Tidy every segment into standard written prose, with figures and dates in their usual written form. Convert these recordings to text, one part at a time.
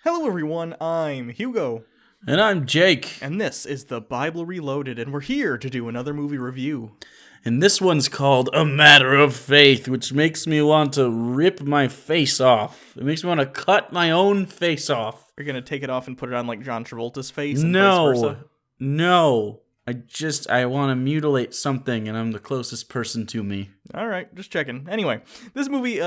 Hello everyone, I'm Hugo. And I'm Jake. And this is the Bible Reloaded, and we're here to do another movie review. And this one's called A Matter of Faith, which makes me want to rip my face off. It makes me want to cut my own face off. You're gonna take it off and put it on like John Travolta's face and vice versa? No. I want to mutilate something, and I'm the closest person to me. Alright, just checking. Anyway, this movie,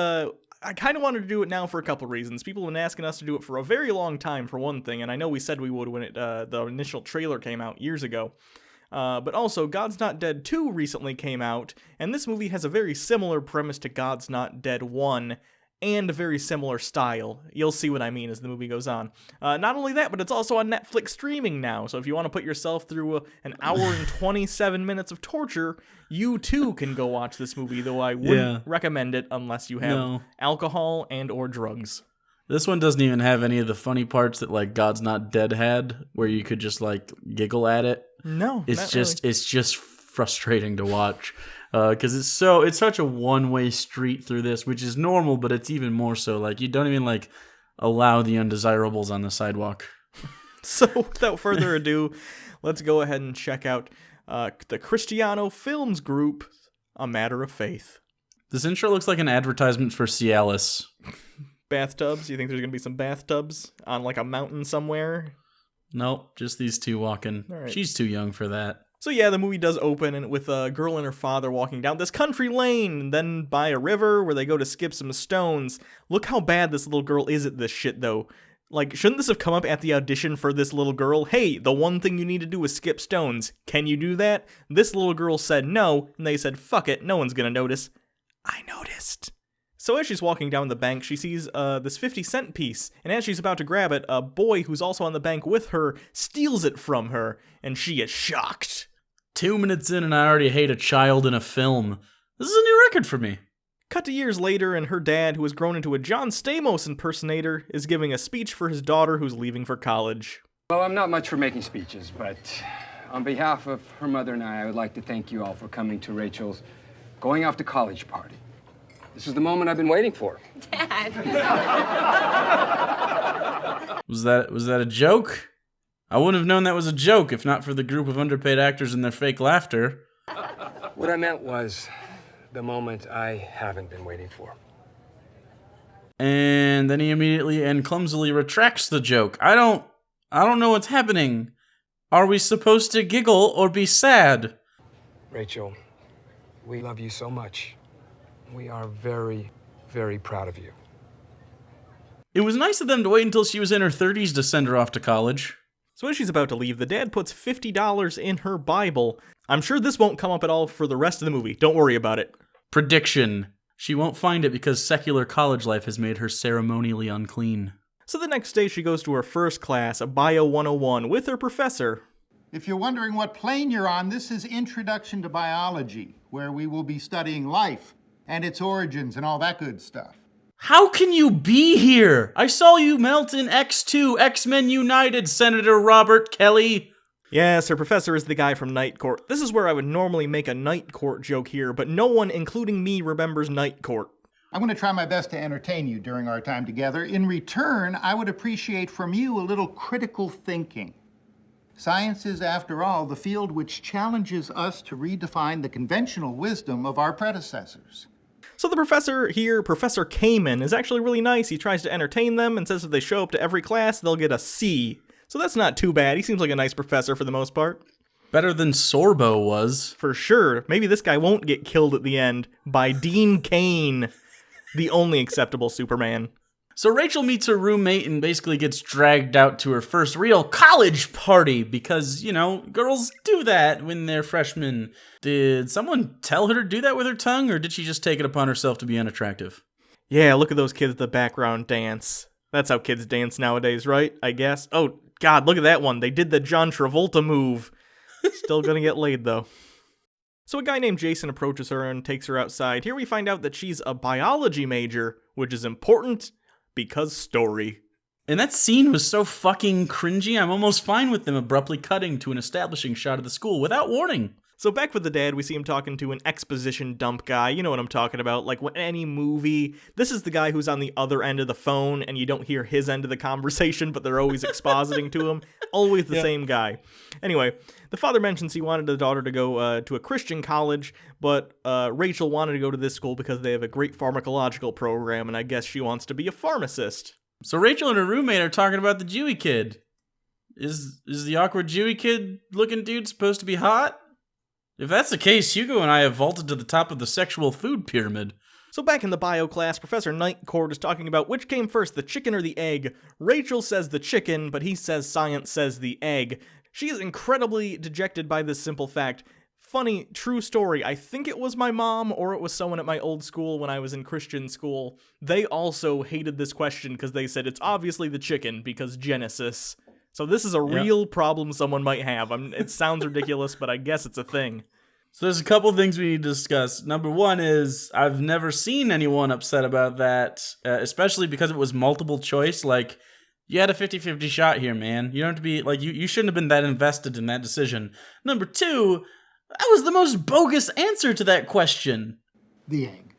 I kind of wanted to do it now for a couple reasons. People have been asking us to do it for a very long time, for one thing, and I know we said we would when the initial trailer came out years ago. But also, God's Not Dead 2 recently came out, and this movie has a very similar premise to God's Not Dead 1, and a very similar style. You'll see what I mean as the movie goes on. Not only that, but it's also on Netflix streaming now, so if you want to put yourself through an hour and 27 minutes of torture, you too can go watch this movie, though I wouldn't recommend it unless you have alcohol and or drugs. This one doesn't even have any of the funny parts that like God's Not Dead had, where you could just like giggle at it. No, it's just frustrating to watch. Because it's such a one-way street through this, which is normal, but it's even more so. Like, you don't even, like, allow the undesirables on the sidewalk. So, without further ado, let's go ahead and check out the Cristiano Films Group, A Matter of Faith. This intro looks like an advertisement for Cialis. Bathtubs? You think there's going to be some bathtubs on, like, a mountain somewhere? Nope, just these two walking. Right. She's too young for that. So yeah, the movie does open with a girl and her father walking down this country lane, and then by a river where they go to skip some stones. Look how bad this little girl is at this shit, though. Like, shouldn't this have come up at the audition for this little girl? Hey, the one thing you need to do is skip stones. Can you do that? This little girl said no, and they said, fuck it, no one's gonna notice. I noticed. So as she's walking down the bank, she sees this 50-cent piece, and as she's about to grab it, a boy who's also on the bank with her steals it from her, and she is shocked. 2 minutes in and I already hate a child in a film. This is a new record for me. Cut to years later, and her dad, who has grown into a John Stamos impersonator, is giving a speech for his daughter who's leaving for college. Well, I'm not much for making speeches, but on behalf of her mother and I would like to thank you all for coming to Rachel's going off to college party. This is the moment I've been waiting for. Dad. Was that a joke? I wouldn't have known that was a joke if not for the group of underpaid actors and their fake laughter. What I meant was the moment I haven't been waiting for. And then he immediately and clumsily retracts the joke. I don't know what's happening. Are we supposed to giggle or be sad? Rachel, we love you so much. We are very, very proud of you. It was nice of them to wait until she was in her 30s to send her off to college. So as she's about to leave, the dad puts $50 in her Bible. I'm sure this won't come up at all for the rest of the movie. Don't worry about it. Prediction. She won't find it because secular college life has made her ceremonially unclean. So the next day she goes to her first class, a Bio 101, with her professor. If you're wondering what plane you're on, this is Introduction to Biology, where we will be studying life and its origins and all that good stuff. How can you be here? I saw you melt in X2, X-Men United, Senator Robert Kelly. Yes, her professor is the guy from Night Court. This is where I would normally make a Night Court joke here, but no one, including me, remembers Night Court. I'm going to try my best to entertain you during our time together. In return, I would appreciate from you a little critical thinking. Science is, after all, the field which challenges us to redefine the conventional wisdom of our predecessors. So the professor here, Professor Kamen, is actually really nice. He tries to entertain them and says if they show up to every class, they'll get a C. So that's not too bad. He seems like a nice professor for the most part. Better than Sorbo was. For sure. Maybe this guy won't get killed at the end by Dean Cain, the only acceptable Superman. So Rachel meets her roommate and basically gets dragged out to her first real college party because, you know, girls do that when they're freshmen. Did someone tell her to do that with her tongue, or did she just take it upon herself to be unattractive? Yeah, look at those kids at the background dance. That's how kids dance nowadays, right? I guess. Oh, God, look at that one. They did the John Travolta move. Still gonna get laid, though. So a guy named Jason approaches her and takes her outside. Here we find out that she's a biology major, which is important because story. And that scene was so fucking cringy, I'm almost fine with them abruptly cutting to an establishing shot of the school without warning. So back with the dad, we see him talking to an exposition dump guy. You know what I'm talking about. Like when any movie, this is the guy who's on the other end of the phone and you don't hear his end of the conversation, but they're always expositing to him. Always the same guy. Anyway, the father mentions he wanted the daughter to go to a Christian college, but Rachel wanted to go to this school because they have a great pharmacological program, and I guess she wants to be a pharmacist. So Rachel and her roommate are talking about the Jewy kid. Is the awkward Jewy kid looking dude supposed to be hot? If that's the case, Hugo and I have vaulted to the top of the sexual food pyramid. So back in the bio class, Professor Nightcourt is talking about which came first, the chicken or the egg. Rachel says the chicken, but he says science says the egg. She is incredibly dejected by this simple fact. Funny, true story, I think it was my mom or it was someone at my old school when I was in Christian school. They also hated this question because they said it's obviously the chicken because Genesis. So this is a real problem someone might have. It sounds ridiculous, but I guess it's a thing. So there's a couple things we need to discuss. Number one is I've never seen anyone upset about that, especially because it was multiple choice. Like, you had a 50-50 shot here, man. You don't have to be, like, you shouldn't have been that invested in that decision. Number two, that was the most bogus answer to that question. The egg.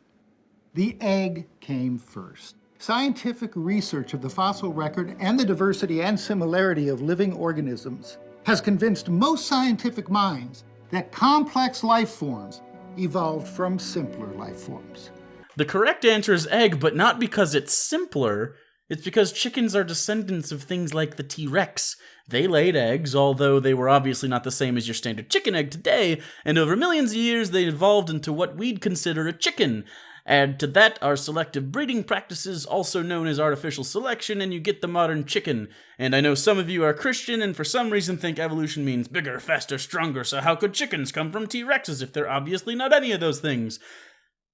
The egg came first. Scientific research of the fossil record and the diversity and similarity of living organisms has convinced most scientific minds that complex life forms evolved from simpler life forms. The correct answer is egg, but not because it's simpler. It's because chickens are descendants of things like the T-Rex. They laid eggs, although they were obviously not the same as your standard chicken egg today, and over millions of years they evolved into what we'd consider a chicken. Add to that our selective breeding practices, also known as artificial selection, and you get the modern chicken. And I know some of you are Christian and for some reason think evolution means bigger, faster, stronger, so how could chickens come from T-Rexes if they're obviously not any of those things?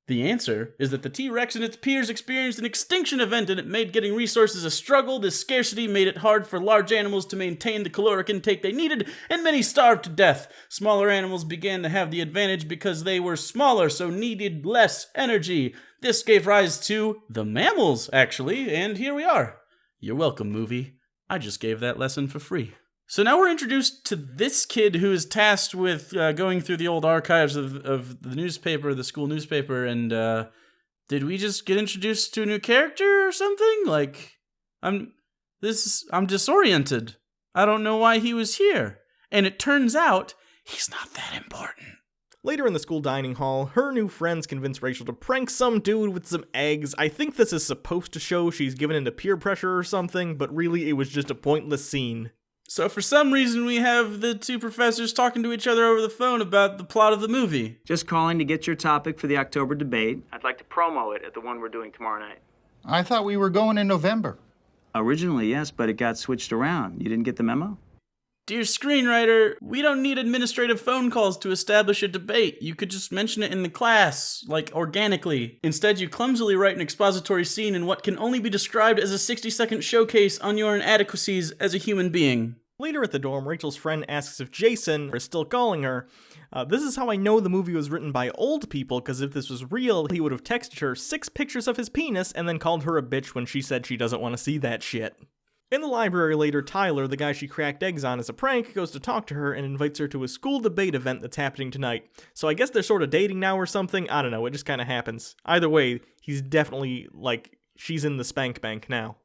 The answer is that the T-Rex and its peers experienced an extinction event and it made getting resources a struggle. This scarcity made it hard for large animals to maintain the caloric intake they needed, and many starved to death. Smaller animals began to have the advantage because they were smaller, so needed less energy. This gave rise to the mammals, actually, and here we are. You're welcome, movie. I just gave that lesson for free. So now we're introduced to this kid who is tasked with going through the old archives of the newspaper, the school newspaper, and did we just get introduced to a new character or something? Like, I'm disoriented. I don't know why he was here. And it turns out he's not that important. Later in the school dining hall, her new friends convince Rachel to prank some dude with some eggs. I think this is supposed to show she's given into peer pressure or something, but really it was just a pointless scene. So for some reason, we have the two professors talking to each other over the phone about the plot of the movie. Just calling to get your topic for the October debate. I'd like to promo it at the one we're doing tomorrow night. I thought we were going in November. Originally, yes, but it got switched around. You didn't get the memo? Dear screenwriter, we don't need administrative phone calls to establish a debate. You could just mention it in the class, like organically. Instead, you clumsily write an expository scene in what can only be described as a 60-second showcase on your inadequacies as a human being. Later at the dorm, Rachel's friend asks if Jason is still calling her. This is how I know the movie was written by old people, because if this was real, he would have texted her 6 pictures of his penis and then called her a bitch when she said she doesn't want to see that shit. In the library later, Tyler, the guy she cracked eggs on as a prank, goes to talk to her and invites her to a school debate event that's happening tonight. So I guess they're sort of dating now or something. I don't know, it just kind of happens. Either way, he's definitely, like, she's in the spank bank now.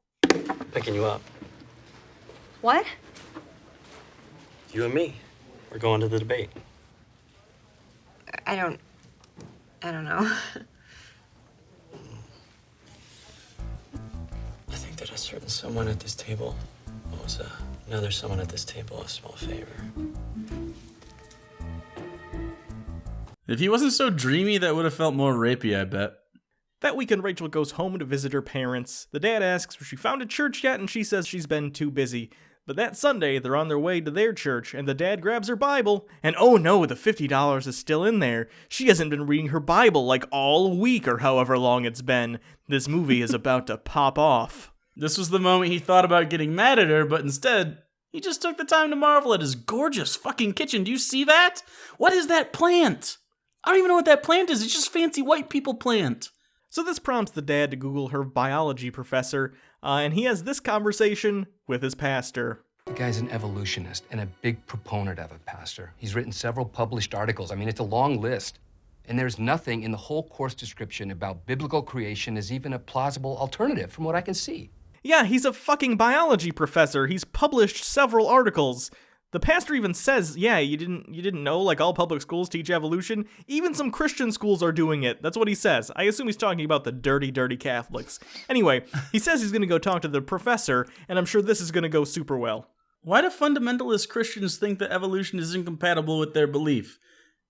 Picking you up. What? You and me. We're going to the debate. I don't know. I think that a certain someone at this table owes another someone at this table a small favor. If he wasn't so dreamy, that would have felt more rapey, I bet. That weekend, Rachel goes home to visit her parents. The dad asks if she found a church yet, and she says she's been too busy. But that Sunday, they're on their way to their church, and the dad grabs her Bible, and oh no, the $50 is still in there. She hasn't been reading her Bible like all week or however long it's been. This movie is about to pop off. This was the moment he thought about getting mad at her, but instead, he just took the time to marvel at his gorgeous fucking kitchen. Do you see that? What is that plant? I don't even know what that plant is. It's just fancy white people plant. So this prompts the dad to Google her biology professor, and he has this conversation with his pastor. The guy's an evolutionist and a big proponent of it, Pastor. He's written several published articles. I mean, it's a long list. And there's nothing in the whole course description about biblical creation as even a plausible alternative from what I can see. Yeah, he's a fucking biology professor. He's published several articles. The pastor even says, yeah, you didn't know, like, all public schools teach evolution? Even some Christian schools are doing it. That's what he says. I assume he's talking about the dirty, dirty Catholics. Anyway, he says he's going to go talk to the professor, and I'm sure this is going to go super well. Why do fundamentalist Christians think that evolution is incompatible with their belief?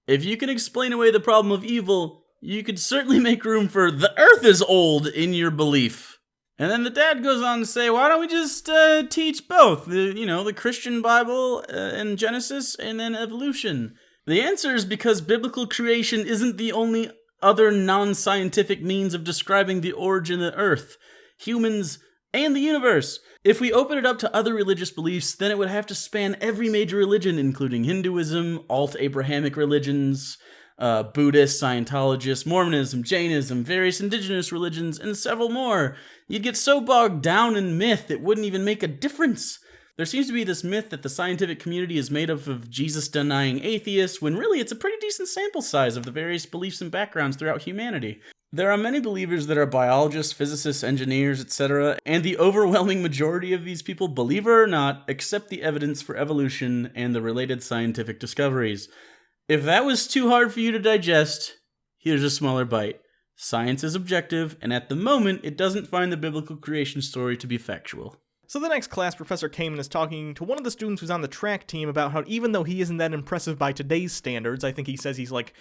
If you can explain away the problem of evil, you could certainly make room for the earth is old in your belief. And then the dad goes on to say, why don't we just teach both? The Christian Bible and Genesis, and then evolution. The answer is because biblical creation isn't the only other non-scientific means of describing the origin of the earth, humans, and the universe. If we open it up to other religious beliefs, then it would have to span every major religion, including Hinduism, alt-Abrahamic religions, Buddhists, Scientologists, Mormonism, Jainism, various indigenous religions, and several more. You'd get so bogged down in myth it wouldn't even make a difference. There seems to be this myth that the scientific community is made up of Jesus-denying atheists, when really it's a pretty decent sample size of the various beliefs and backgrounds throughout humanity. There are many believers that are biologists, physicists, engineers, etc., and the overwhelming majority of these people, believe it or not, accept the evidence for evolution and the related scientific discoveries. If that was too hard for you to digest, here's a smaller bite. Science is objective, and at the moment, it doesn't find the biblical creation story to be factual. So the next class, Professor Kamen is talking to one of the students who's on the track team about how even though he isn't that impressive by today's standards, I think he says he's like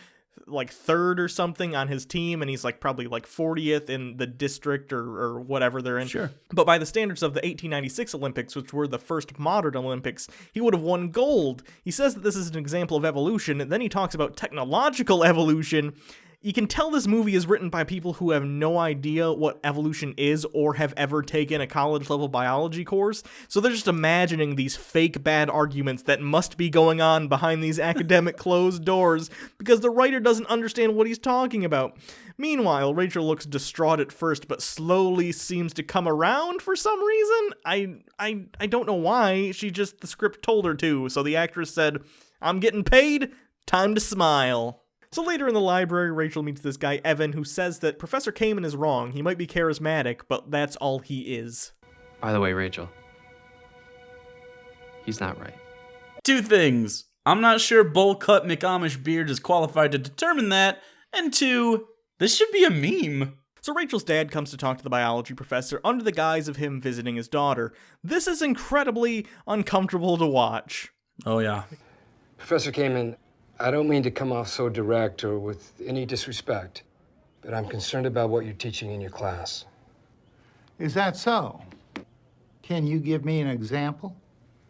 third or something on his team, and he's like probably like 40th in the district or whatever they're in. Sure. But by the standards of the 1896 Olympics, which were the first modern Olympics, he would have won gold. He says that this is an example of evolution, and then he talks about technological evolution. You can tell this movie is written by people who have no idea what evolution is or have ever taken a college-level biology course, so they're just imagining these fake bad arguments that must be going on behind these academic closed doors because the writer doesn't understand what he's talking about. Meanwhile, Rachel looks distraught at first, but slowly seems to come around for some reason. I don't know why. The script told her to, so the actress said, "I'm getting paid, time to smile." So later in the library, Rachel meets this guy, Evan, who says that Professor Kamen is wrong. He might be charismatic, but that's all he is. By the way, Rachel, he's not right. Two things. I'm not sure bowl-cut McAmish beard is qualified to determine that. And two, this should be a meme. So Rachel's dad comes to talk to the biology professor under the guise of him visiting his daughter. This is incredibly uncomfortable to watch. Oh, yeah. Professor Kamen, I don't mean to come off so direct or with any disrespect, but I'm concerned about what you're teaching in your class. Is that so? Can you give me an example?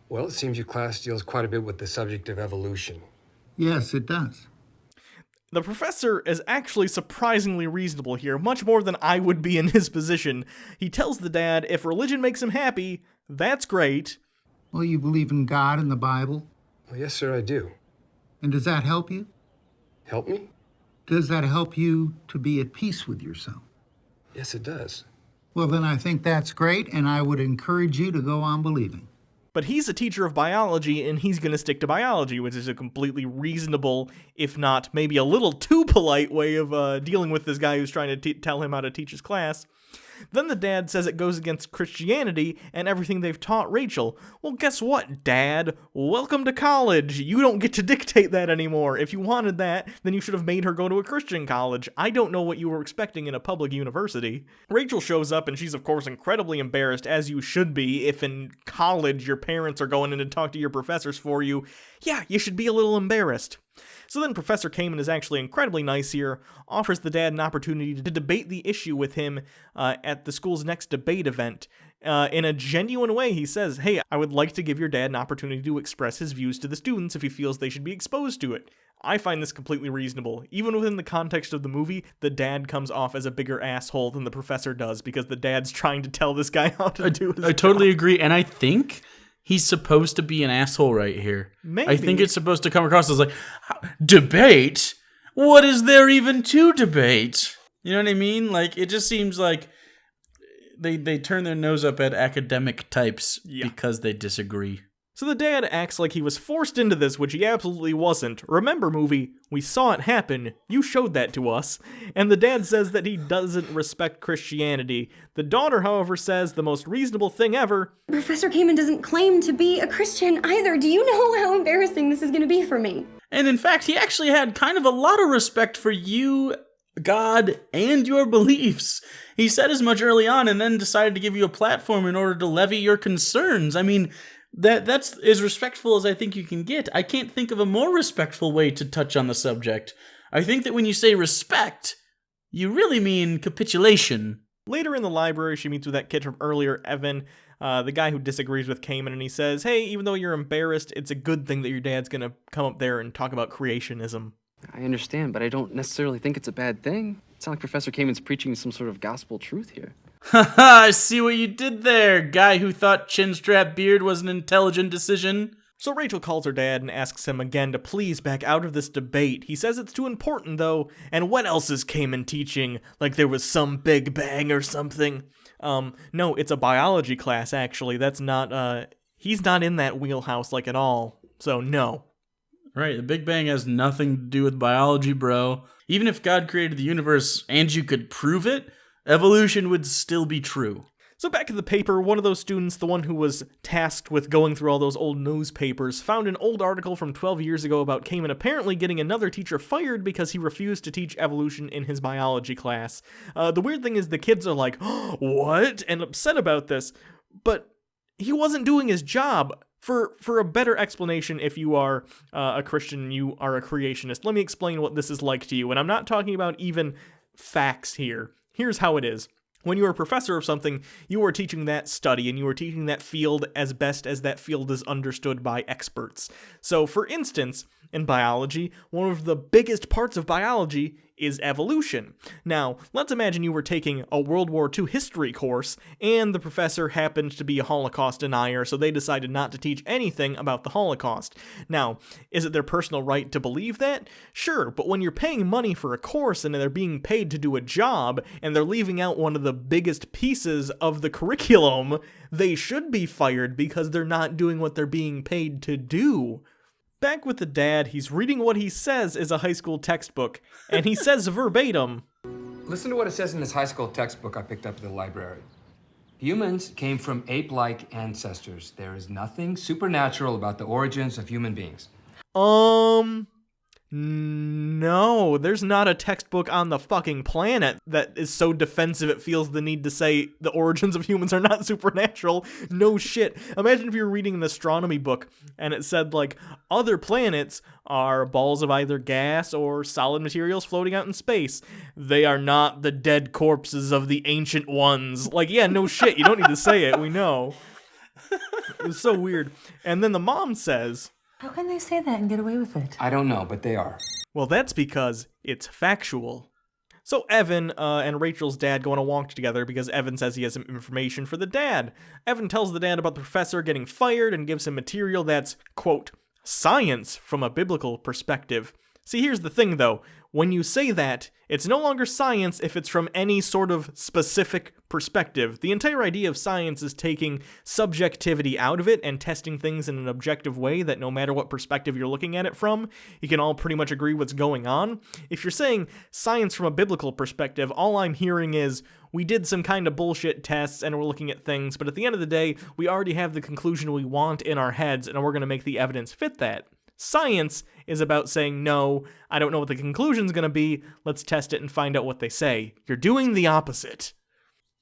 Well, it seems your class deals quite a bit with the subject of evolution. Yes, it does. The professor is actually surprisingly reasonable here, much more than I would be in his position. He tells the dad if religion makes him happy, that's great. Well, you believe in God and the Bible? Well, yes, sir, I do. And does that help you? Help me? Does that help you to be at peace with yourself? Yes, it does. Well, then I think that's great, and I would encourage you to go on believing. But he's a teacher of biology, and he's going to stick to biology, which is a completely reasonable, if not maybe a little too polite way of dealing with this guy who's trying to tell him how to teach his class. Then the dad says it goes against Christianity and everything they've taught Rachel. Well, guess what, Dad? Welcome to college. You don't get to dictate that anymore. If you wanted that, then you should have made her go to a Christian college. I don't know what you were expecting in a public university. Rachel shows up, and she's, of course, incredibly embarrassed, as you should be. If in college your parents are going in to talk to your professors for you, yeah, you should be a little embarrassed. So then Professor Kamen is actually incredibly nice here, offers the dad an opportunity to debate the issue with him at the school's next debate event. In a genuine way, he says, hey, I would like to give your dad an opportunity to express his views to the students if he feels they should be exposed to it. I find this completely reasonable. Even within the context of the movie, the dad comes off as a bigger asshole than the professor does, because the dad's trying to tell this guy how to do his I totally agree, and I think he's supposed to be an asshole right here. Maybe. I think it's supposed to come across as like, debate? What is there even to debate? You know what I mean? Like, it just seems like they turn their nose up at academic types because they disagree. So the dad acts like he was forced into this, which he absolutely wasn't. Remember, movie, we saw it happen. You showed that to us. And the dad says that he doesn't respect Christianity. The daughter, however, says the most reasonable thing ever. Professor Kamen doesn't claim to be a Christian either. Do you know how embarrassing this is going to be for me? And in fact, he actually had kind of a lot of respect for you, God, and your beliefs. He said as much early on and then decided to give you a platform in order to levy your concerns. I mean, that's as respectful as I think you can get. I can't think of a more respectful way to touch on the subject. I think that when you say respect, you really mean capitulation. Later in the library, she meets with that kid from earlier, Evan, the guy who disagrees with Kamen, and he says, hey, even though you're embarrassed, it's a good thing that your dad's gonna come up there and talk about creationism. I understand, but I don't necessarily think it's a bad thing. It's not like Professor Kamen's preaching some sort of gospel truth here. Haha, I see what you did there, guy who thought chinstrap beard was an intelligent decision. So Rachel calls her dad and asks him again to please back out of this debate. He says it's too important, though, and what else is Kamen teaching? Like there was some Big Bang or something? No, it's a biology class, actually. That's not, he's not in that wheelhouse, like, at all. So, no. Right, the Big Bang has nothing to do with biology, bro. Even if God created the universe and you could prove it, evolution would still be true. So back to the paper, one of those students, the one who was tasked with going through all those old newspapers, found an old article from 12 years ago about Kamen apparently getting another teacher fired because he refused to teach evolution in his biology class. The weird thing is the kids are like, oh, what? And upset about this, but he wasn't doing his job. For a better explanation, if you are a Christian, you are a creationist, let me explain what this is like to you. And I'm not talking about even facts here. Here's how it is. When you are a professor of something, you are teaching that study, and you are teaching that field as best as that field is understood by experts. So, for instance, in biology, one of the biggest parts of biology is evolution. Now, let's imagine you were taking a World War II history course, and the professor happened to be a Holocaust denier, so they decided not to teach anything about the Holocaust. Now, is it their personal right to believe that? Sure, but when you're paying money for a course and they're being paid to do a job, and they're leaving out one of the biggest pieces of the curriculum, they should be fired because they're not doing what they're being paid to do. Back with the dad, he's reading what he says is a high school textbook, and he says verbatim, Listen to what it says in this high school textbook I picked up at the library. Humans came from ape-like ancestors. There is nothing supernatural about the origins of human beings. No, there's not a textbook on the fucking planet that is so defensive it feels the need to say the origins of humans are not supernatural. No shit. Imagine if you were reading an astronomy book and it said, like, other planets are balls of either gas or solid materials floating out in space. They are not the dead corpses of the ancient ones. Like, yeah, no shit. You don't need to say it. We know. It was so weird. And then the mom says, how can they say that and get away with it? I don't know, but they are. well, that's because it's factual. So Evan and Rachel's dad go on a walk together because Evan says he has some information for the dad. Evan tells the dad about the professor getting fired and gives him material that's, quote, science from a biblical perspective. See, here's the thing, though. When you say that, it's no longer science if it's from any sort of specific perspective. The entire idea of science is taking subjectivity out of it and testing things in an objective way that no matter what perspective you're looking at it from, you can all pretty much agree what's going on. If you're saying science from a biblical perspective, all I'm hearing is, we did some kind of bullshit tests and we're looking at things, but at the end of the day, we already have the conclusion we want in our heads and we're going to make the evidence fit that. Science is about saying, no, I don't know what the conclusion's going to be, let's test it and find out what they say. You're doing the opposite.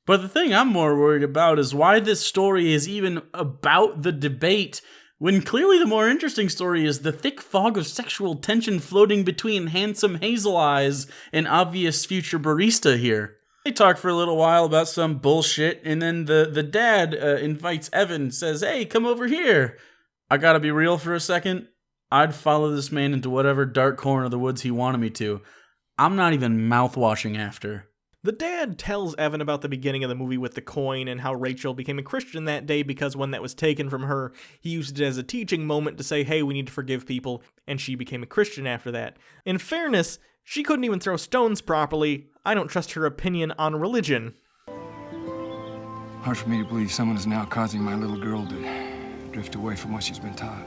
But the thing I'm more worried about is why this story is even about the debate, when clearly the more interesting story is the thick fog of sexual tension floating between handsome hazel eyes and obvious future barista here. They talk for a little while about some bullshit, and then the dad invites Evan, says, hey, come over here. I gotta be real for a second. I'd follow this man into whatever dark corner of the woods he wanted me to. I'm not even mouth-washing after. The dad tells Evan about the beginning of the movie with the coin and how Rachel became a Christian that day because when that was taken from her, he used it as a teaching moment to say, hey, we need to forgive people, and she became a Christian after that. In fairness, she couldn't even throw stones properly. I don't trust her opinion on religion. Hard for me to believe someone is now causing my little girl to drift away from what she's been taught.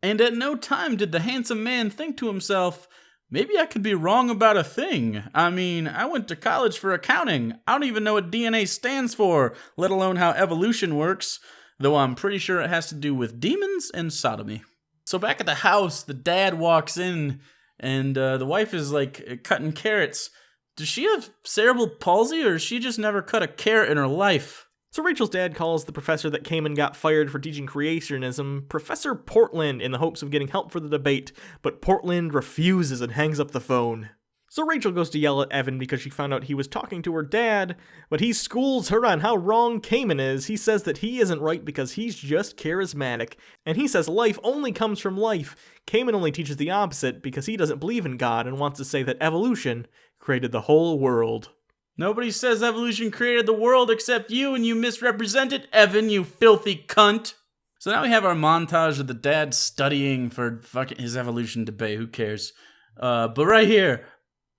And at no time did the handsome man think to himself, maybe I could be wrong about a thing. I mean, I went to college for accounting. I don't even know what DNA stands for, let alone how evolution works, though I'm pretty sure it has to do with demons and sodomy. So back at the house, the dad walks in, and the wife is like cutting carrots. Does she have cerebral palsy, or has she just never cut a carrot in her life? So Rachel's dad calls the professor that came and got fired for teaching creationism Professor Portland in the hopes of getting help for the debate, but Portland refuses and hangs up the phone. So Rachel goes to yell at Evan because she found out he was talking to her dad, but he schools her on how wrong Cayman is. He says that he isn't right because he's just charismatic, and he says life only comes from life. Cayman only teaches the opposite because he doesn't believe in God and wants to say that evolution created the whole world. Nobody says evolution created the world except you, and you misrepresent it, Evan, you filthy cunt. So now we have our montage of the dad studying for fucking his evolution debate. Who cares? But right here,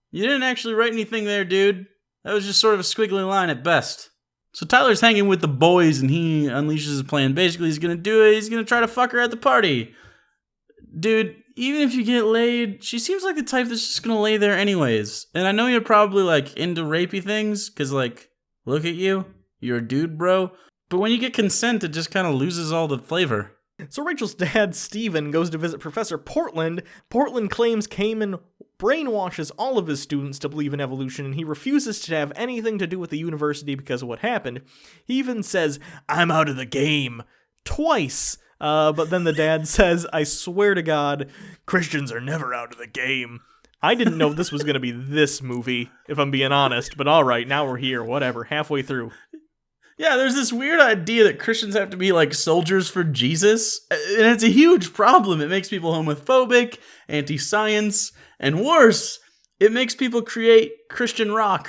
you didn't actually write anything there, dude. That was just sort of a squiggly line at best. So Tyler's hanging with the boys, and he unleashes his plan. Basically, he's gonna do it. He's gonna try to fuck her at the party. Dude, even if you get laid, she seems like the type that's just gonna lay there anyways. And I know you're probably, like, into rapey things, because, like, look at you. You're a dude, bro. But when you get consent, it just kind of loses all the flavor. So Rachel's dad, Steven, goes to visit Professor Portland. Portland claims Cayman brainwashes all of his students to believe in evolution, and he refuses to have anything to do with the university because of what happened. He even says, "I'm out of the game," twice. But then the dad says, "I swear to God, Christians are never out of the game." I didn't know this was going to be this movie, if I'm being honest, but alright, now we're here, whatever, halfway through. Yeah, there's this weird idea that Christians have to be like soldiers for Jesus, and it's a huge problem. It makes people homophobic, anti-science, and worse, it makes people create Christian rock.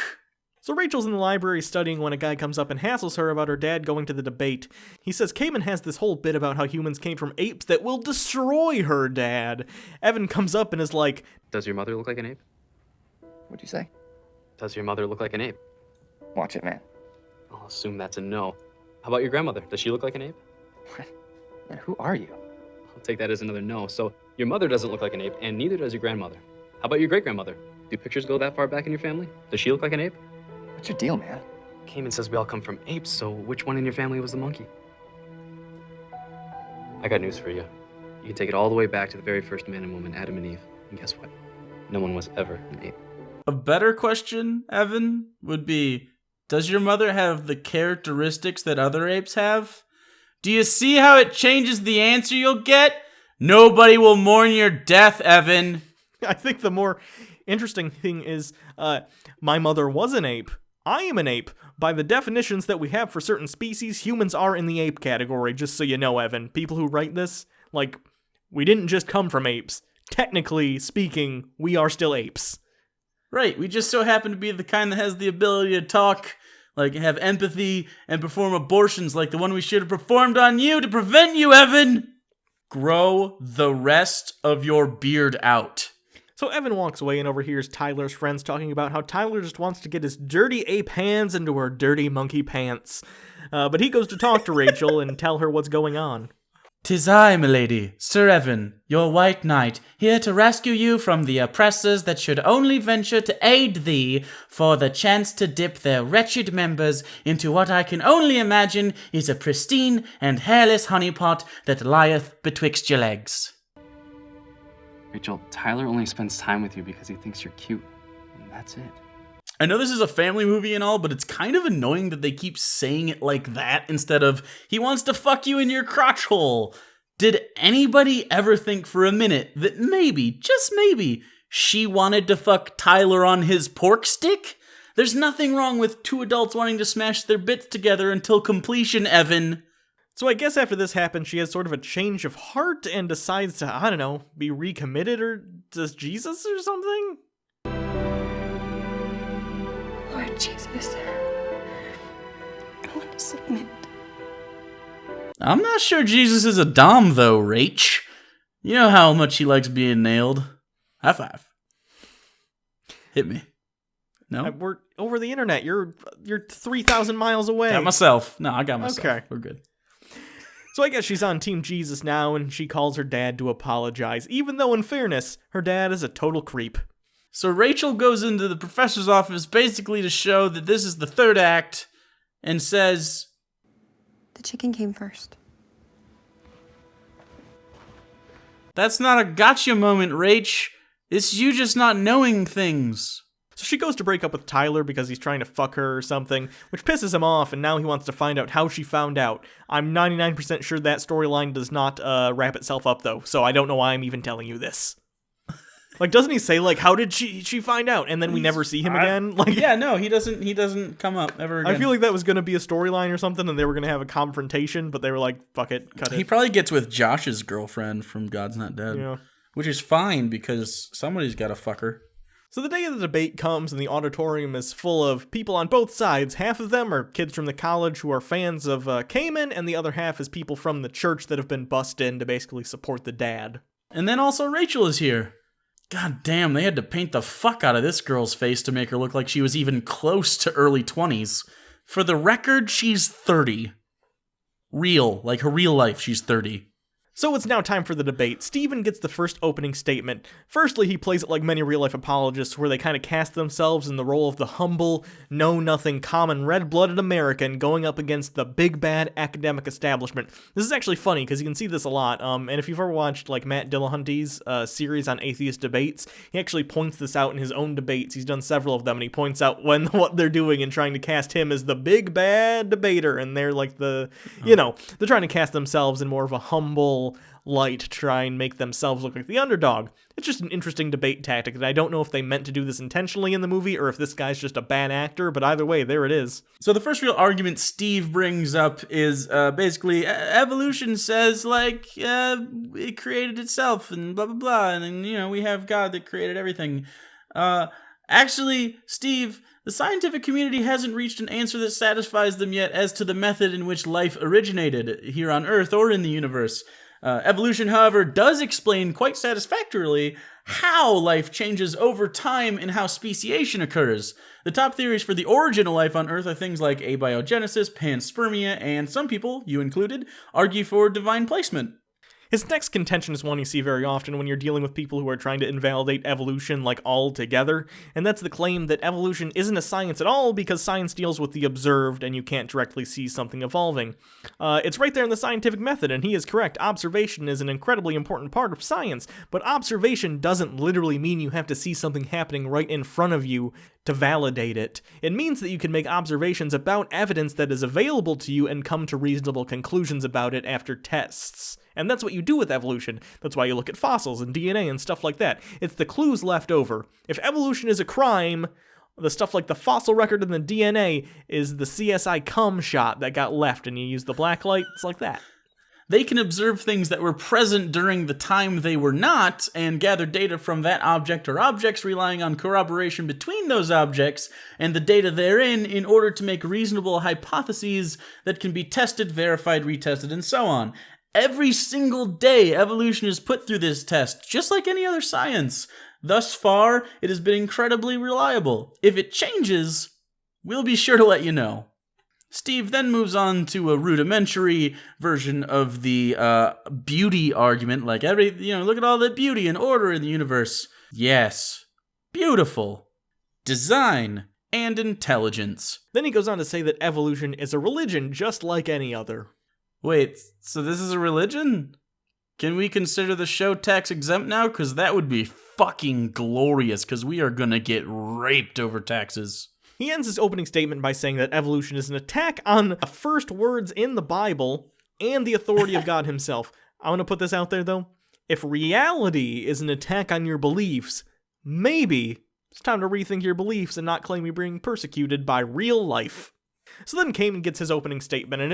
So Rachel's in the library studying when a guy comes up and hassles her about her dad going to the debate. He says Cayman has this whole bit about how humans came from apes that will destroy her dad. Evan comes up and is like, Does your mother look like an ape? What'd you say? Does your mother look like an ape? Watch it, man. I'll assume that's a no. How about your grandmother? Does she look like an ape? What? Man, who are you? I'll take that as another no. So your mother doesn't look like an ape, and neither does your grandmother. How about your great-grandmother? Do pictures go that far back in your family? Does she look like an ape? What's your deal, man? Cayman says we all come from apes, so which one in your family was the monkey? I got news for you. You can take it all the way back to the very first man and woman, Adam and Eve. And guess what? No one was ever an ape. A better question, Evan, would be, does your mother have the characteristics that other apes have? Do you see how it changes the answer you'll get? Nobody will mourn your death, Evan. I think the more interesting thing is, my mother was an ape. I am an ape. By the definitions that we have for certain species, humans are in the ape category, just so you know, Evan. People who write this, like, we didn't just come from apes. Technically speaking, we are still apes. Right, we just so happen to be the kind that has the ability to talk, like have empathy, and perform abortions like the one we should have performed on you to prevent you, Evan! Grow the rest of your beard out. So Evan walks away and overhears Tyler's friends talking about how Tyler just wants to get his dirty ape hands into her dirty monkey pants. But he goes to talk to Rachel and tell her what's going on. "'Tis I, milady, Sir Evan, your white knight, here to rescue you from the oppressors that should only venture to aid thee for the chance to dip their wretched members into what I can only imagine is a pristine and hairless honeypot that lieth betwixt your legs." Rachel, Tyler only spends time with you because he thinks you're cute. And that's it. I know this is a family movie and all, but it's kind of annoying that they keep saying it like that instead of, "He wants to fuck you in your crotch hole." Did anybody ever think for a minute that maybe, just maybe, she wanted to fuck Tyler on his pork stick? There's nothing wrong with two adults wanting to smash their bits together until completion, Evan. So I guess after this happens, she has sort of a change of heart and decides to, I don't know, be recommitted or to Jesus or something? Lord Jesus, I want to submit. I'm not sure Jesus is a dom, though, Rach. You know how much he likes being nailed. High five. Hit me. No? We're over the internet. You're 3,000 miles away. Got myself. No, I got myself. Okay. We're good. So I guess she's on Team Jesus now, and she calls her dad to apologize, even though in fairness, her dad is a total creep. So Rachel goes into the professor's office basically to show that this is the third act and says, The chicken came first. That's not a gotcha moment, Rach. It's you just not knowing things. So she goes to break up with Tyler because he's trying to fuck her or something, which pisses him off, and now he wants to find out how she found out. I'm 99% sure that storyline does not wrap itself up, though, so I don't know why I'm even telling you this. Like, doesn't he say, like, how did she find out? And then we never see him again? Like, yeah, no, he doesn't come up ever again. I feel like that was going to be a storyline or something, and they were going to have a confrontation, but they were like, fuck it, cut it. He probably gets with Josh's girlfriend from God's Not Dead. Yeah. Which is fine, because somebody's got to fuck her. So the day of the debate comes, and the auditorium is full of people on both sides. Half of them are kids from the college who are fans of Cayman, and the other half is people from the church that have been bussed in to basically support the dad. And then also Rachel is here. God damn, they had to paint the fuck out of this girl's face to make her look like she was even close to early 20s. For the record, she's 30. Real, like her real life, she's 30. So it's now time for the debate. Stephen gets the first opening statement. Firstly, he plays it like many real-life apologists, where they kind of cast themselves in the role of the humble, know-nothing, common, red-blooded American going up against the big bad academic establishment. This is actually funny, because you can see this a lot, and if you've ever watched like Matt Dillahunty's series on atheist debates, he actually points this out in his own debates. He's done several of them, and he points out what they're doing and trying to cast him as the big bad debater, and they're like they're trying to cast themselves in more of a humble light to try and make themselves look like the underdog. It's just an interesting debate tactic, and I don't know if they meant to do this intentionally in the movie or if this guy's just a bad actor, but either way, there it is. So the first real argument Steve brings up is basically evolution says, like, it created itself and blah, blah, blah, and then, we have God that created everything. Actually, Steve, the scientific community hasn't reached an answer that satisfies them yet as to the method in which life originated here on Earth or in the universe. Evolution, however, does explain quite satisfactorily how life changes over time and how speciation occurs. The top theories for the origin of life on Earth are things like abiogenesis, panspermia, and some people, you included, argue for divine placement. His next contention is one you see very often when you're dealing with people who are trying to invalidate evolution like altogether, and that's the claim that evolution isn't a science at all because science deals with the observed and you can't directly see something evolving. It's right there in the scientific method, and he is correct. Observation is an incredibly important part of science, but observation doesn't literally mean you have to see something happening right in front of you to validate it. It means that you can make observations about evidence that is available to you and come to reasonable conclusions about it after tests. And that's what you do with evolution. That's why you look at fossils and DNA and stuff like that. It's the clues left over. If evolution is a crime, the stuff like the fossil record and the DNA is the CSI cum shot that got left, and you use the black light. It's like that. They can observe things that were present during the time they were not, and gather data from that object or objects, relying on corroboration between those objects and the data therein in order to make reasonable hypotheses that can be tested, verified, retested, and so on. Every single day, evolution is put through this test, just like any other science. Thus far, it has been incredibly reliable. If it changes, we'll be sure to let you know. Steve then moves on to a rudimentary version of the beauty argument, like look at all the beauty and order in the universe. Yes, beautiful, design, and intelligence. Then he goes on to say that evolution is a religion just like any other. Wait, so this is a religion? Can we consider the show tax exempt now? Because that would be fucking glorious, because we are gonna get raped over taxes. He ends his opening statement by saying that evolution is an attack on the first words in the Bible and the authority of God himself. I want to put this out there, though. If reality is an attack on your beliefs, maybe it's time to rethink your beliefs and not claim you're being persecuted by real life. So then Kamen gets his opening statement, and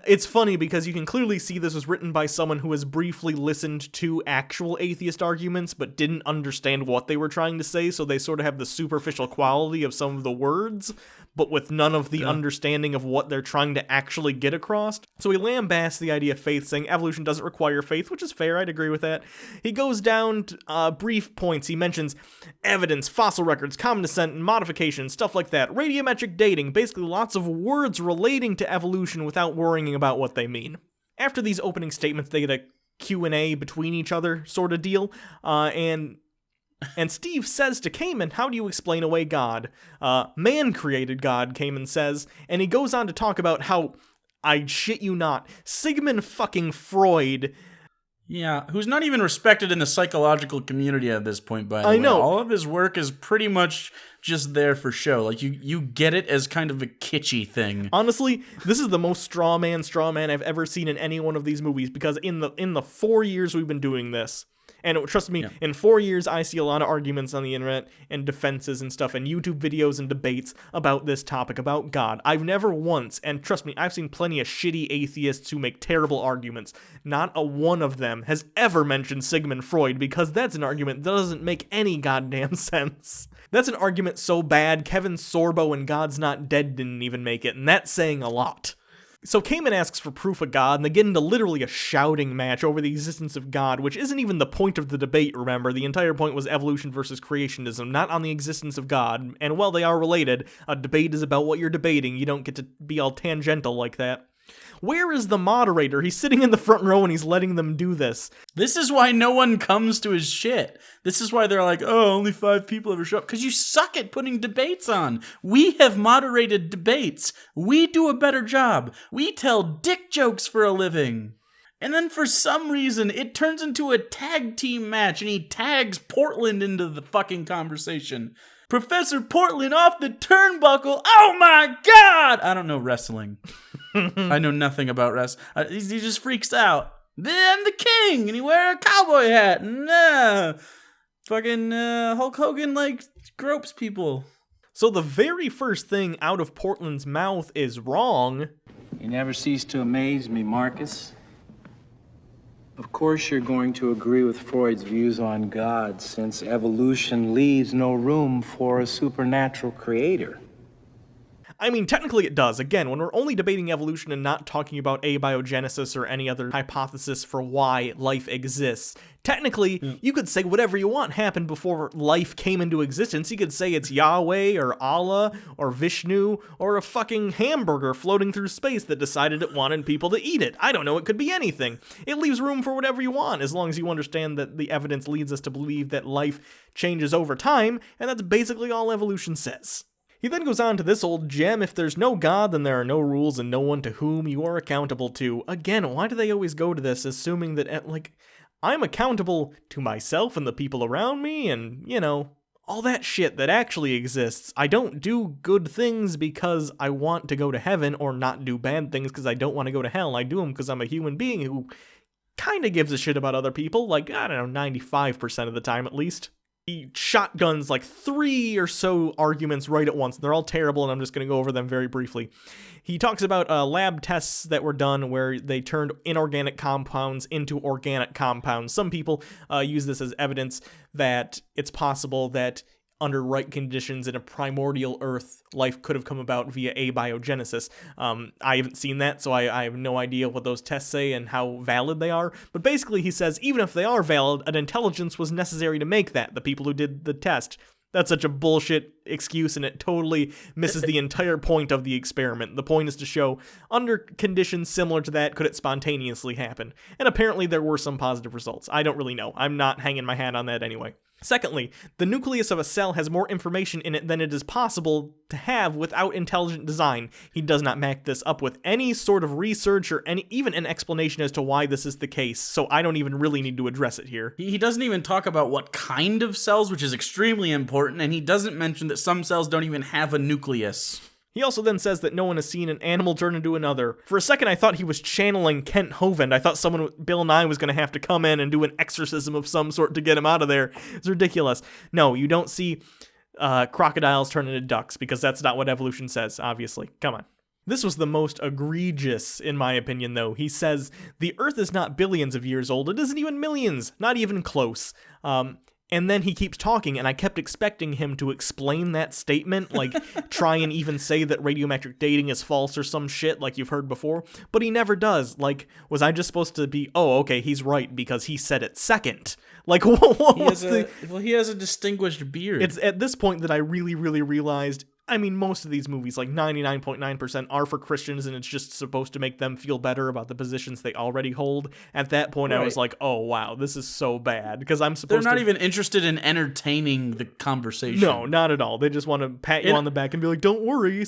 it's funny because you can clearly see this was written by someone who has briefly listened to actual atheist arguments but didn't understand what they were trying to say, so they sort of have the superficial quality of some of the words, but with none of the understanding of what they're trying to actually get across. So he lambasts the idea of faith, saying evolution doesn't require faith, which is fair, I'd agree with that. He goes down to brief points. He mentions evidence, fossil records, common descent, and modification, stuff like that. Radiometric dating, basically lots of words relating to evolution without without worrying about what they mean. After these opening statements, they get a Q&A between each other sort of deal, and Steve says to Kamen, how do you explain away God? Man created God, Kamen says, and he goes on to talk about how, I shit you not, Sigmund fucking Freud... Yeah, who's not even respected in the psychological community at this point, by the way. I know. All of his work is pretty much just there for show. Like, you get it as kind of a kitschy thing. Honestly, this is the most straw man I've ever seen in any one of these movies, because in the 4 years we've been doing this, and trust me, in 4 years I see a lot of arguments on the internet and defenses and stuff and YouTube videos and debates about this topic, about God. I've never once, and trust me, I've seen plenty of shitty atheists who make terrible arguments. Not a one of them has ever mentioned Sigmund Freud, because that's an argument that doesn't make any goddamn sense. That's an argument so bad, Kevin Sorbo and God's Not Dead didn't even make it, and that's saying a lot. So Kamen asks for proof of God, and they get into literally a shouting match over the existence of God, which isn't even the point of the debate, remember? The entire point was evolution versus creationism, not on the existence of God. And while they are related, a debate is about what you're debating. You don't get to be all tangential like that. Where is the moderator? He's sitting in the front row and he's letting them do this. This is why no one comes to his shit. This is why they're like, oh, only 5 people ever show up. Because you suck at putting debates on. We have moderated debates. We do a better job. We tell dick jokes for a living. And then for some reason, it turns into a tag team match and he tags Portland into the fucking conversation. Professor Portland off the turnbuckle. Oh my God! I don't know wrestling. I know nothing about wrestling. He just freaks out. I'm the king, and he wear a cowboy hat, and fucking Hulk Hogan like gropes people. So the very first thing out of Portland's mouth is wrong. You never cease to amaze me, Marcus. Of course you're going to agree with Freud's views on God, since evolution leaves no room for a supernatural creator. I mean, technically it does. Again, when we're only debating evolution and not talking about abiogenesis or any other hypothesis for why life exists, technically, you could say whatever you want happened before life came into existence. You could say it's Yahweh or Allah or Vishnu or a fucking hamburger floating through space that decided it wanted people to eat it. I don't know, it could be anything. It leaves room for whatever you want, as long as you understand that the evidence leads us to believe that life changes over time, and that's basically all evolution says. He then goes on to this old gem, if there's no God, then there are no rules and no one to whom you are accountable to. Again, why do they always go to this, assuming that, I'm accountable to myself and the people around me and, all that shit that actually exists. I don't do good things because I want to go to heaven, or not do bad things because I don't want to go to hell. I do them because I'm a human being who kind of gives a shit about other people, 95% of the time at least. He shotguns 3 or so arguments right at once. They're all terrible, and I'm just going to go over them very briefly. He talks about lab tests that were done where they turned inorganic compounds into organic compounds. Some people use this as evidence that it's possible that under right conditions in a primordial Earth, life could have come about via abiogenesis. I haven't seen that, so I have no idea what those tests say and how valid they are. But basically, he says, even if they are valid, an intelligence was necessary to make that, the people who did the test. That's such a bullshit excuse, and it totally misses the entire point of the experiment. The point is to show, under conditions similar to that, could it spontaneously happen? And apparently there were some positive results. I don't really know. I'm not hanging my hat on that anyway. Secondly, the nucleus of a cell has more information in it than it is possible to have without intelligent design. He does not back this up with any sort of research or even an explanation as to why this is the case, so I don't even really need to address it here. He doesn't even talk about what kind of cells, which is extremely important, and he doesn't mention that some cells don't even have a nucleus. He also then says that no one has seen an animal turn into another. For a second, I thought he was channeling Kent Hovind. I thought Bill Nye was going to have to come in and do an exorcism of some sort to get him out of there. It's ridiculous. No, you don't see crocodiles turn into ducks, because that's not what evolution says, obviously. Come on. This was the most egregious, in my opinion, though. He says, the Earth is not billions of years old. It isn't even millions. Not even close. And then he keeps talking, and I kept expecting him to explain that statement, try and even say that radiometric dating is false or some shit like you've heard before, but he never does. Was I just supposed to be, oh, okay, he's right because he said it second? What was he has a distinguished beard. It's at this point that I really, really realized I mean, most of these movies, like 99.9%, are for Christians, and it's just supposed to make them feel better about the positions they already hold. At that point, I was like, oh, wow, this is so bad. Because I'm supposed to... They're not even interested in entertaining the conversation. No, not at all. They just want to pat you on the back and be like, don't worry,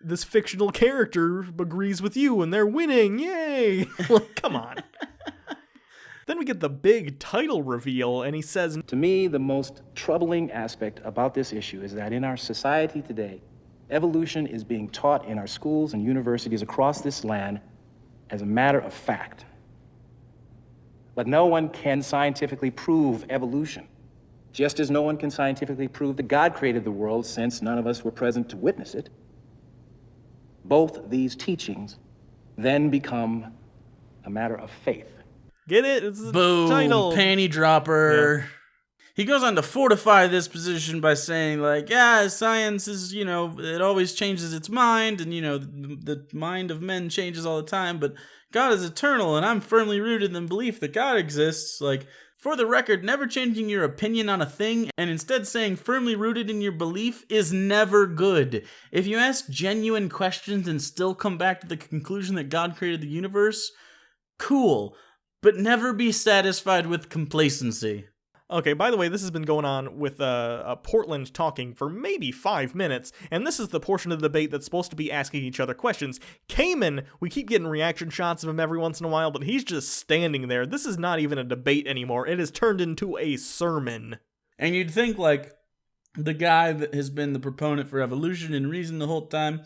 this fictional character agrees with you, and they're winning. Yay! Like, come on. Then we get the big title reveal, and he says, To me, the most troubling aspect about this issue is that in our society today, evolution is being taught in our schools and universities across this land as a matter of fact. But no one can scientifically prove evolution, just as no one can scientifically prove that God created the world, since none of us were present to witness it. Both these teachings then become a matter of faith. Get it? It's the Boom, title. Panty dropper. Yeah. He goes on to fortify this position by saying, like, yeah, science is, it always changes its mind, and, the mind of men changes all the time, but God is eternal, and I'm firmly rooted in the belief that God exists. Like, for the record, never changing your opinion on a thing and instead saying firmly rooted in your belief is never good. If you ask genuine questions and still come back to the conclusion that God created the universe, cool. But never be satisfied with complacency. Okay, by the way, this has been going on with Portland talking for maybe 5 minutes, and this is the portion of the debate that's supposed to be asking each other questions. Cayman, we keep getting reaction shots of him every once in a while, but he's just standing there. This is not even a debate anymore. It has turned into a sermon. And you'd think, like, the guy that has been the proponent for evolution and reason the whole time,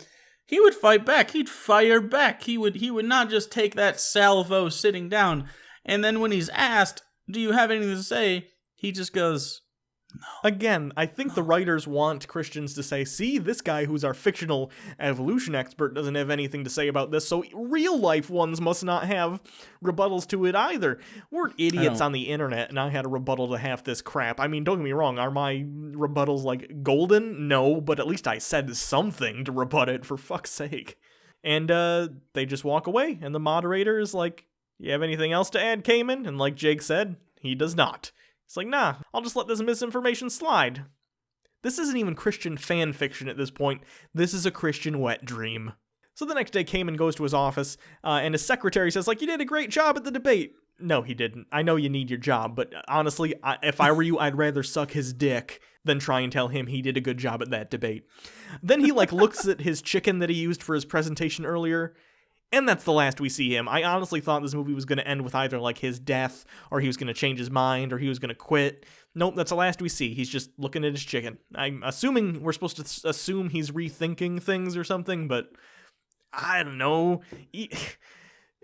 he would fight back. He'd fire back. He would not just take that salvo sitting down. And then when he's asked, do you have anything to say? He just goes, no. Again, I think the writers want Christians to say, see, this guy who's our fictional evolution expert doesn't have anything to say about this, so real life ones must not have rebuttals to it either. We're idiots on the internet, and I had a rebuttal to half this crap. I mean, don't get me wrong, are my rebuttals, like, golden? No, but at least I said something to rebut it, for fuck's sake. And they just walk away, and the moderator is like, you have anything else to add, Cayman? And like Jake said, he does not. It's like, nah, I'll just let this misinformation slide. This isn't even Christian fan fiction at this point. This is a Christian wet dream. So the next day, Cayman goes to his office, and his secretary says, like, you did a great job at the debate. No, he didn't. I know you need your job, but honestly, if I were you, I'd rather suck his dick than try and tell him he did a good job at that debate. Then he, like, looks at his chicken that he used for his presentation earlier, and that's the last we see him. I honestly thought this movie was going to end with either, like, his death, or he was going to change his mind, or he was going to quit. Nope, that's the last we see. He's just looking at his chicken. I'm assuming we're supposed to assume he's rethinking things or something, but I don't know.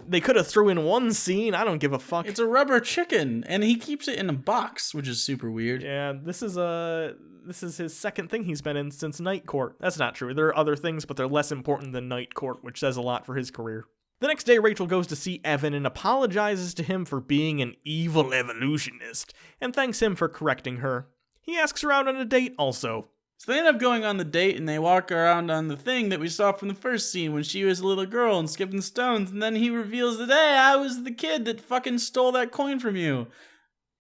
They could have threw in one scene. I don't give a fuck. It's a rubber chicken, and he keeps it in a box, which is super weird. Yeah, this is his second thing he's been in since Night Court. That's not true. There are other things, but they're less important than Night Court, which says a lot for his career. The next day, Rachel goes to see Evan and apologizes to him for being an evil evolutionist, and thanks him for correcting her. He asks her out on a date also. So they end up going on the date, and they walk around on the thing that we saw from the first scene when she was a little girl and skipping stones, and then he reveals that, hey, I was the kid that fucking stole that coin from you.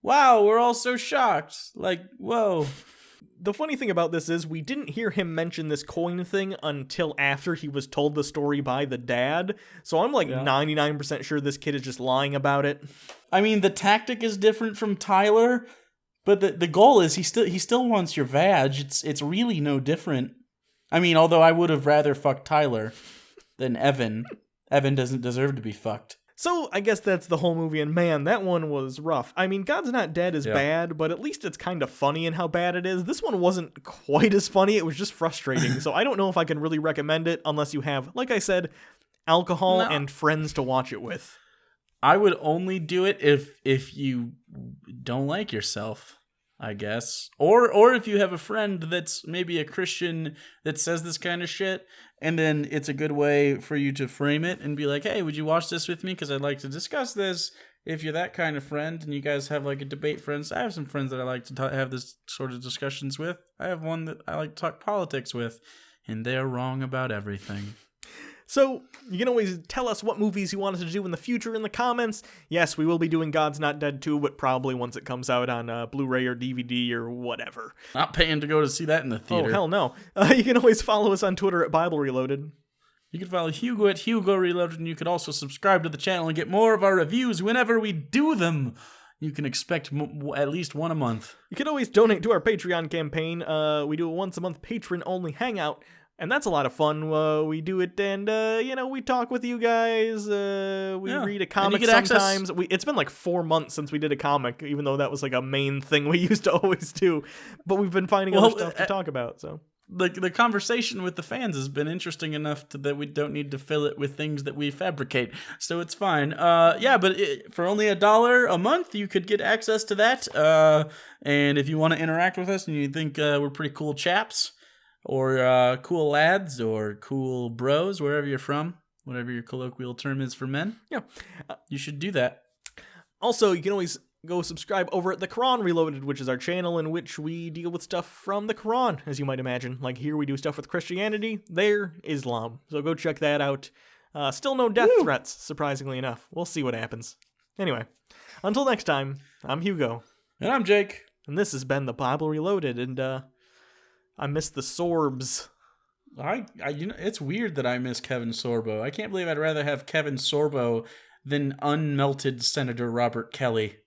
Wow, we're all so shocked. Like, whoa. The funny thing about this is we didn't hear him mention this coin thing until after he was told the story by the dad, so I'm like 99% sure this kid is just lying about it. I mean, the tactic is different from Tyler, but the goal is he still wants your vag. It's really no different. I mean, although I would have rather fucked Tyler than Evan. Evan doesn't deserve to be fucked. So I guess that's the whole movie, and man, that one was rough. I mean, God's Not Dead is bad, but at least it's kind of funny in how bad it is. This one wasn't quite as funny, it was just frustrating, so I don't know if I can really recommend it unless you have, like I said, alcohol and friends to watch it with. I would only do it if you don't like yourself, I guess. Or if you have a friend that's maybe a Christian that says this kind of shit, and then it's a good way for you to frame it and be like, hey, would you watch this with me? Because I'd like to discuss this. If you're that kind of friend and you guys have like a debate friends, I have some friends that I like to have this sort of discussions with. I have one that I like to talk politics with, and they're wrong about everything. So, you can always tell us what movies you want us to do in the future in the comments. Yes, we will be doing God's Not Dead 2, but probably once it comes out on Blu-ray or DVD or whatever. Not paying to go to see that in the theater. Oh, hell no. You can always follow us on Twitter at Bible Reloaded. You can follow Hugo at Hugo Reloaded, and you could also subscribe to the channel and get more of our reviews whenever we do them. You can expect at least one a month. You can always donate to our Patreon campaign. We do a once-a-month patron-only hangout, and that's a lot of fun. We do it, and, we talk with you guys. We read a comic sometimes. It's been like 4 months since we did a comic, even though that was like a main thing we used to always do. But we've been finding other stuff to talk about, so... The conversation with the fans has been interesting enough that we don't need to fill it with things that we fabricate, so it's fine. But for only $1 a month, you could get access to that. And if you want to interact with us and you think we're pretty cool chaps, or cool lads, or cool bros, wherever you're from, whatever your colloquial term is for men, you should do that. Also, you can always go subscribe over at The Quran Reloaded, which is our channel in which we deal with stuff from the Quran, as you might imagine. Like here we do stuff with Christianity, there, Islam. So go check that out. Still no death threats, surprisingly enough. We'll see what happens. Anyway, until next time, I'm Hugo. And I'm Jake. And this has been The Bible Reloaded, and I miss the Sorbs. It's weird that I miss Kevin Sorbo. I can't believe I'd rather have Kevin Sorbo than unmelted Senator Robert Kelly.